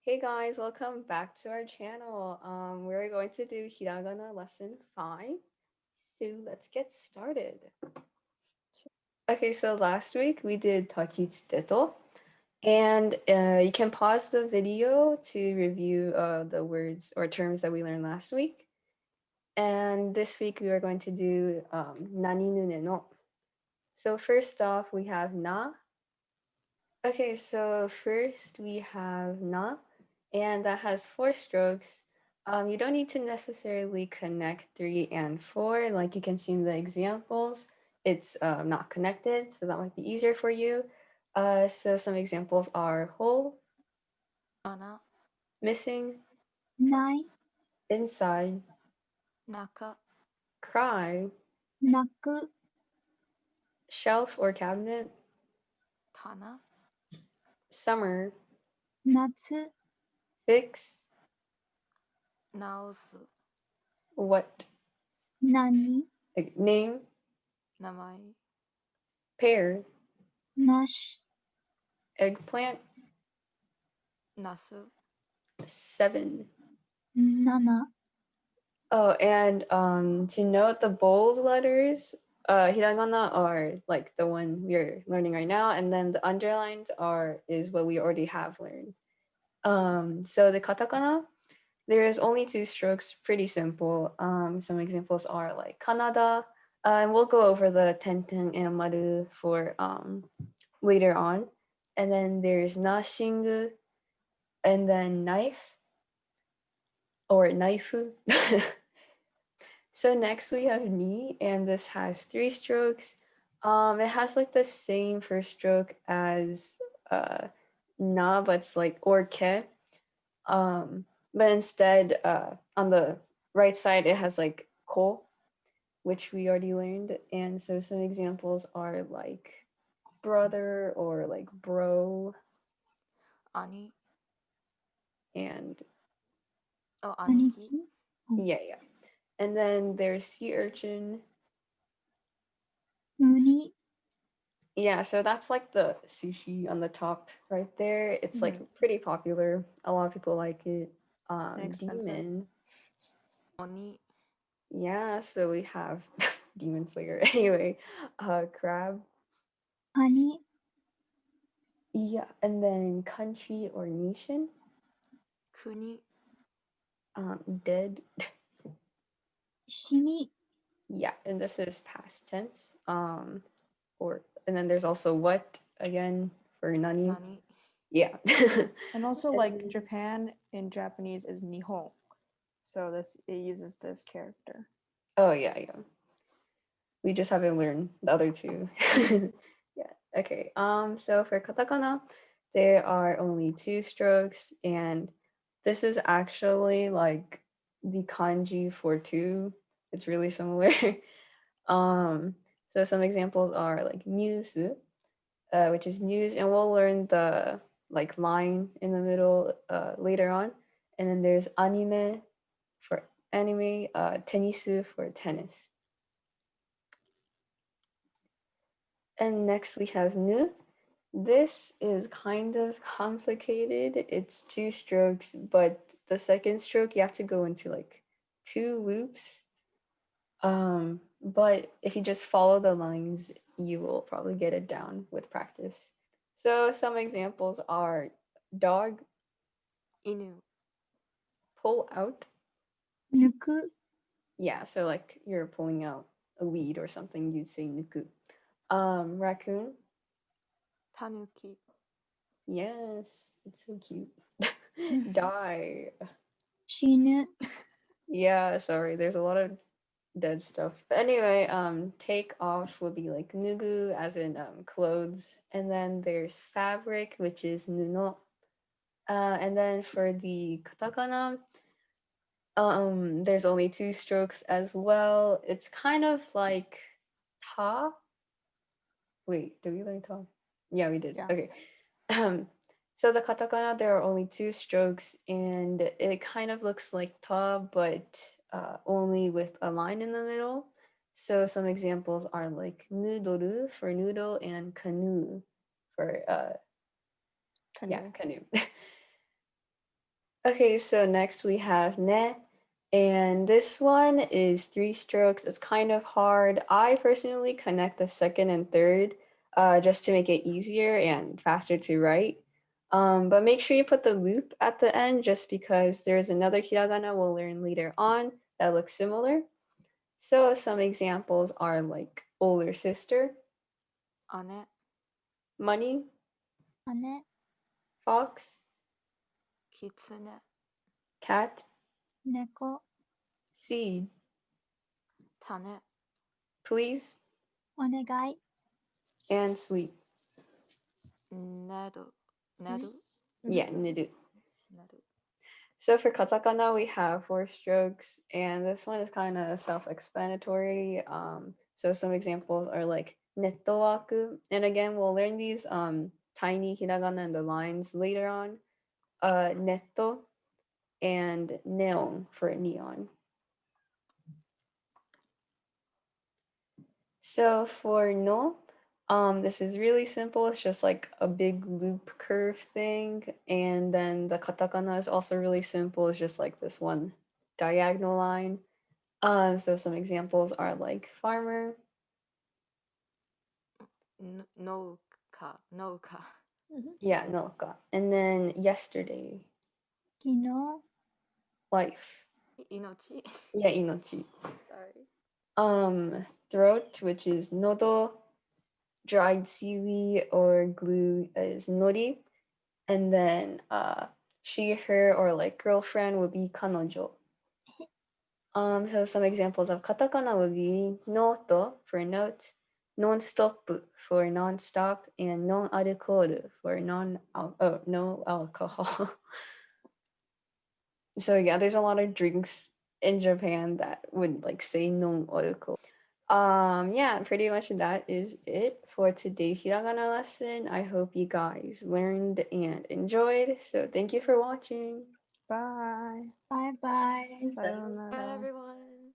Hey guys, welcome back to our channel. We're going to do Hiragana lesson 5. So let's get started. Okay, so last week we did Takitsuteto, and you can pause the video to review the words or terms that we learned last week. And this week we are going to do Nani nune no. So first off, we have na. Okay, so first we have na, and that has 4 strokes. You don't need to necessarily connect 3 and 4, like you can see in the examples. It's not connected, so that might be easier for you. So some examples are whole, 穴、missing, ない、inside, 中、cry, 泣く、shelf or cabinet, 棚、summer, 夏、 fix, 直す、 what, 何、 like, name, 名前、 pear, なし、 eggplant, ナス、 7. 生、 Oh, and to note the bold letters, hiragana are like the one we're learning right now, and then the underlined is what we already have learned. So the katakana, there is only 2 strokes, pretty simple. Some examples are like Kanada, and we'll go over the tenten and maru for later on. And then there's nashingu, and then knife or knifeu. So next we have ni, and this has 3 strokes. It has like the same first stroke as na, but it's like or ke. But instead, on the right side, it has like ko, which we already learned. And so some examples are like brother or like bro 兄、 and 兄兄貴、貴、yeah. And then there's sea urchin. ウニ、 Yeah, so that's like the sushi on the top right there. It's like pretty popular. A lot of people like it. Expensive. Demon. 鬼、 Yeah, so we have Demon Slayer. Anyway, crab. 兄、 Yeah, and then country or nation. 国、 Dead. 死に、 Yeah, and this is past tense. Or and then there's also what again for nani. 何、 Yeah. And also, And like then- Japan in Japanese is Nihon, so it uses this character. Oh yeah. We just haven't learned the other 2. Yeah. Okay. So for katakana, there are only 2 strokes, and this is actually like the kanji for 2. It's really similar. So some examples are like news, which is news, and we'll learn the like line in the middle later on. And then there's anime for anime, tenisu for tennis. And next we have nu. This is kind of complicated. It's 2 strokes, but the second stroke you have to go into like 2 loops. But if you just follow the lines, you will probably get it down with practice. So some examples are dog, 犬、 pull out. 抜く、 Yeah, so like you're pulling out a weed or something, you'd say nuku. Raccoon. たぬき、 Yes, it's so cute. Die. 死ぬ、 Yeah, sorry, there's a lot of dead stuff. But anyway, take off would be like nugu, as in clothes. And then there's fabric, which is nuno. And then for the katakana, there's only 2 strokes as well. It's kind of like ta. Wait, did we learn ta? Yeah, we did. Yeah. Okay. So the katakana, there are only 2 strokes, and it kind of looks like ta, but only with a line in the middle. So some examples are like noodle for noodle and canoe for Canoe. canoe. Okay, so next we have ne, and this one is 3 strokes. It's kind of hard. I personally connect the second and third just to make it easier and faster to write. But make sure you put the loop at the end just because there's another hiragana we'll learn later on that looks similar. So some examples are like older sister, 姉 money, 姉、 fox, キツネ cat, 猫、 seed, 種 please, お願い、 and sleep. 寝る寝る Yeah, nidu. 寝る So for katakana, we have 4 strokes, and this one is kind of self-explanatory. So some examples are like nettowaku, and again, we'll learn these tiny hiragana and the lines later on. Netto and neon for neon. So for no, this is really simple. It's just like a big loop curve thing. And then the katakana is also really simple. It's just like this one diagonal line. So some examples are like farmer, 農家農家 yeah, noka. And then yesterday, 昨日、 life, 命 yeah, inochi. Sorry. Throat, which is nodo, dried seaweed or glue is nori. And then she, her, or like girlfriend would be kanojo. So some examples of katakana would be noto for note, non-stop for non-stop, and non-alcohol for no alcohol. So yeah, there's a lot of drinks in Japan that would like say non-alcohol. Yeah, pretty much that is it for today's hiragana lesson. I hope you guys learned and enjoyed. So thank you for watching. Bye. バイバイ。 Sayonara. Bye everyone.